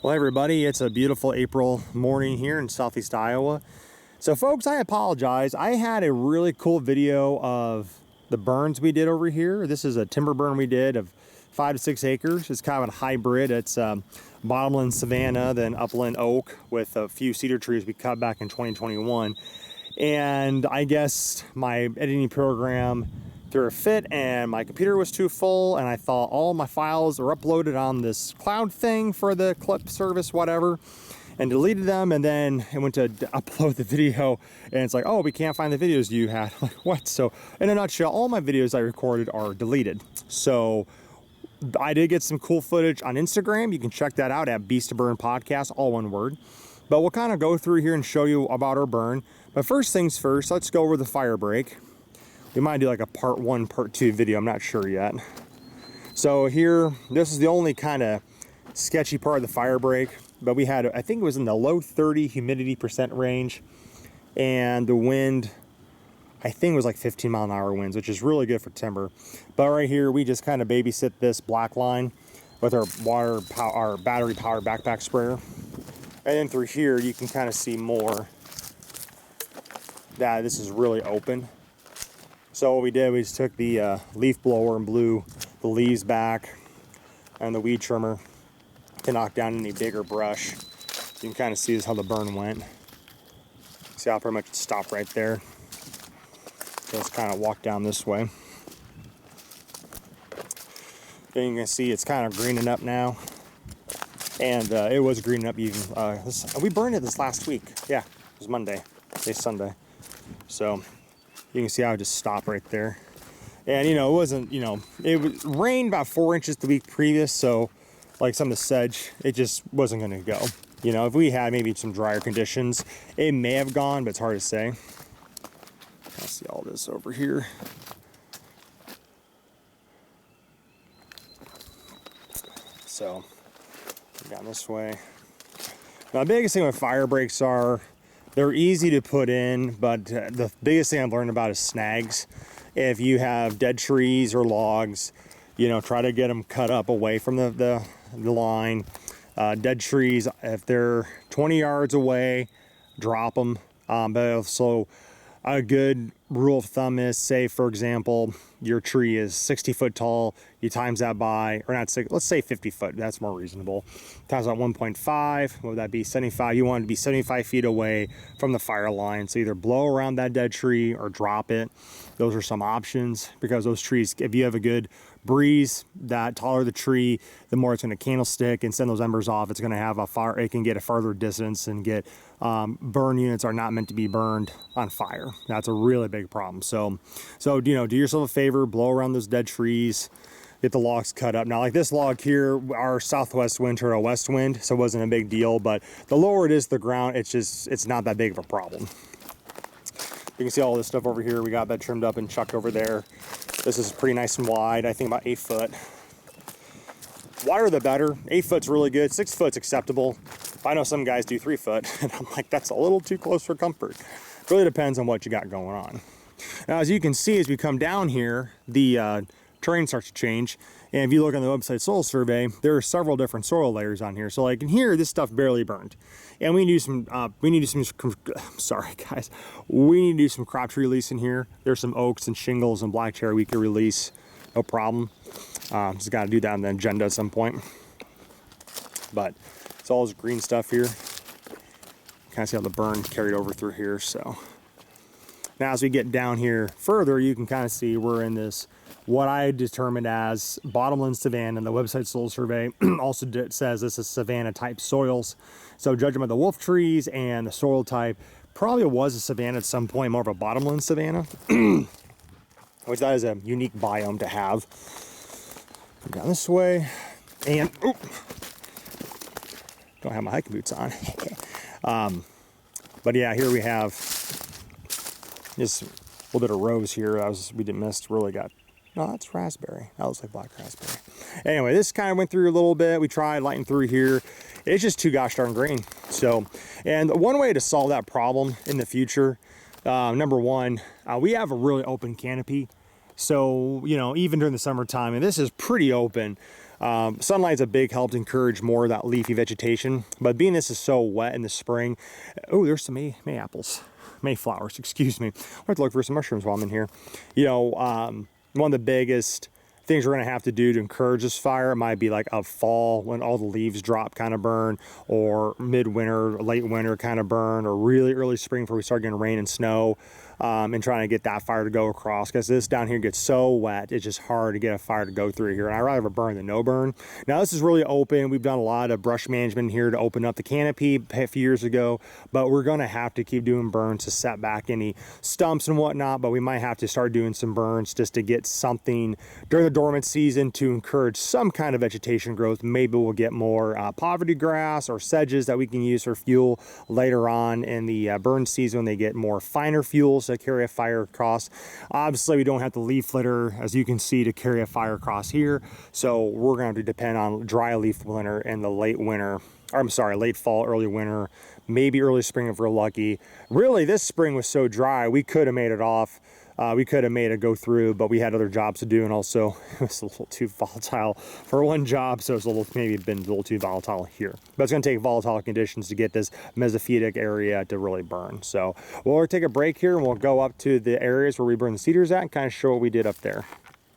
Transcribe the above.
Well, everybody, it's a beautiful April morning here in Southeast Iowa. So folks, I apologize. I had a really cool video of the burns we did over here. This is a timber burn we did of 5 to 6 acres. It's kind of a hybrid. It's bottomland savanna, then upland oak with a few cedar trees we cut back in 2021. And I guess my editing program threw a fit and my computer was too full, and I thought all my files are uploaded on this cloud thing for the clip service, whatever, and deleted them. And then I went to upload the video and it's like, oh, we can't find the videos you had. Like, what? So in a nutshell, all my videos I recorded are deleted. So I did get some cool footage on Instagram. You can check that out at Beast to Burn Podcast, all one word. But we'll kind of go through here and show you about our burn. But first things first, let's go over the firebreak. We might do like a part 1, part 2 video, I'm not sure yet. So here, this is the only kind of sketchy part of the firebreak, but we had, I think it was in the low 30 humidity % range, and the wind, I think it was like 15-mile-an-hour winds, which is really good for timber. But right here, we just kind of babysit this black line with our our battery-powered backpack sprayer. And then through here, you can kind of see more that this is really open. So what we did, we just took the leaf blower and blew the leaves back and the weed trimmer to knock down any bigger brush. You can kind of see this how the burn went. See how pretty much it stopped right there. So let's kind of walk down this way. And you can see it's kind of greening up now. And it was greening up even. We burned it this last week. Yeah, it was Monday. Today's Sunday. So you can see how it just stopped right there. And, you know, it wasn't, you know, it rained about 4 inches the week previous. So, like some of the sedge, it just wasn't going to go. You know, if we had maybe some drier conditions, it may have gone, but it's hard to say. I see all this over here. So, down this way. Now, the biggest thing with firebreaks are, they're easy to put in, but the biggest thing I've learned about is snags. If you have dead trees or logs, you know, try to get them cut up away from the line. Dead trees, if they're 20 yards away, drop them. But also, a good rule of thumb is, say, for example, your tree is 60 foot tall, you times that by, or not, let's say 50 foot, that's more reasonable. Times by 1.5, what would that be, 75? You want it to be 75 feet away from the fire line. So either blow around that dead tree or drop it. Those are some options, because those trees, if you have a good breeze, that taller the tree, the more it's going to candlestick and send those embers off. It's going to have a fire, it can get a further distance and get, burn units are not meant to be burned on fire. That's a really big problem. So, you know, do yourself a favor, blow around those dead trees, get the logs cut up. Now, like this log here, our southwest wind turned a west wind, so it wasn't a big deal, but the lower it is to the ground, it's not that big of a problem. You can see all this stuff over here. We got that trimmed up and chucked over there. This is pretty nice and wide, I think about 8 foot. Wider the better. 8 foot's really good. 6 foot's acceptable. I know some guys do 3 foot, and I'm like, that's a little too close for comfort. It really depends on what you got going on. Now, as you can see, as we come down here, the terrain starts to change. And if you look on the website soil survey, there are several different soil layers on here. So like in here, this stuff barely burned. And we need some, sorry guys, we need to do some crop tree release in here. There's some oaks and shingles and black cherry we could release, no problem. Just got to do that on the agenda at some point. But it's all this green stuff here. Kind of see how the burn carried over through here. So now as we get down here further, you can kind of see we're in this, what I determined as bottomland savanna, and the website soil survey also says this is savanna type soils. So judging by the wolf trees and the soil type, probably was a savanna at some point, more of a bottomland savanna, which that is a unique biome to have. Down this way, and don't have my hiking boots on. But yeah, here we have just a little bit of rose here. We didn't miss, really got. No, that's raspberry. That looks like black raspberry. Anyway, this kind of went through a little bit. We tried lighting through here. It's just too gosh darn green. So, and one way to solve that problem in the future, number one, we have a really open canopy. So, you know, even during the summertime, and this is pretty open, Sunlight's a big help to encourage more of that leafy vegetation, but being this is so wet in the spring, oh, there's some May-apples. Mayflowers, excuse me. I'll have to look for some mushrooms while I'm in here. You know, one of the biggest things we're going to have to do to encourage this fire, it might be like a fall when all the leaves drop kind of burn, or midwinter, late winter kind of burn, or really early spring before we start getting rain and snow, and trying to get that fire to go across, because this down here gets so wet, it's just hard to get a fire to go through here. And I'd rather have a burn than no burn. Now this is really open. We've done a lot of brush management here to open up the canopy a few years ago, but we're going to have to keep doing burns to set back any stumps and whatnot, but we might have to start doing some burns just to get something during the dormant season to encourage some kind of vegetation growth. Maybe we'll get more poverty grass or sedges that we can use for fuel later on in the burn season when they get more finer fuels to carry a fire across. Obviously, we don't have the leaf litter, as you can see, to carry a fire across here, so we're going to have to depend on dry leaf litter in the late winter. Or, I'm sorry, late fall, early winter, maybe early spring if we're lucky. Really, this spring was so dry, we could have made it off. We could have made it go through, but we had other jobs to do, and also it was a little too volatile for one job, so it's maybe been a little too volatile here. But it's going to take volatile conditions to get this mesophytic area to really burn. So we'll take a break here, and we'll go up to the areas where we burn the cedars at and kind of show what we did up there.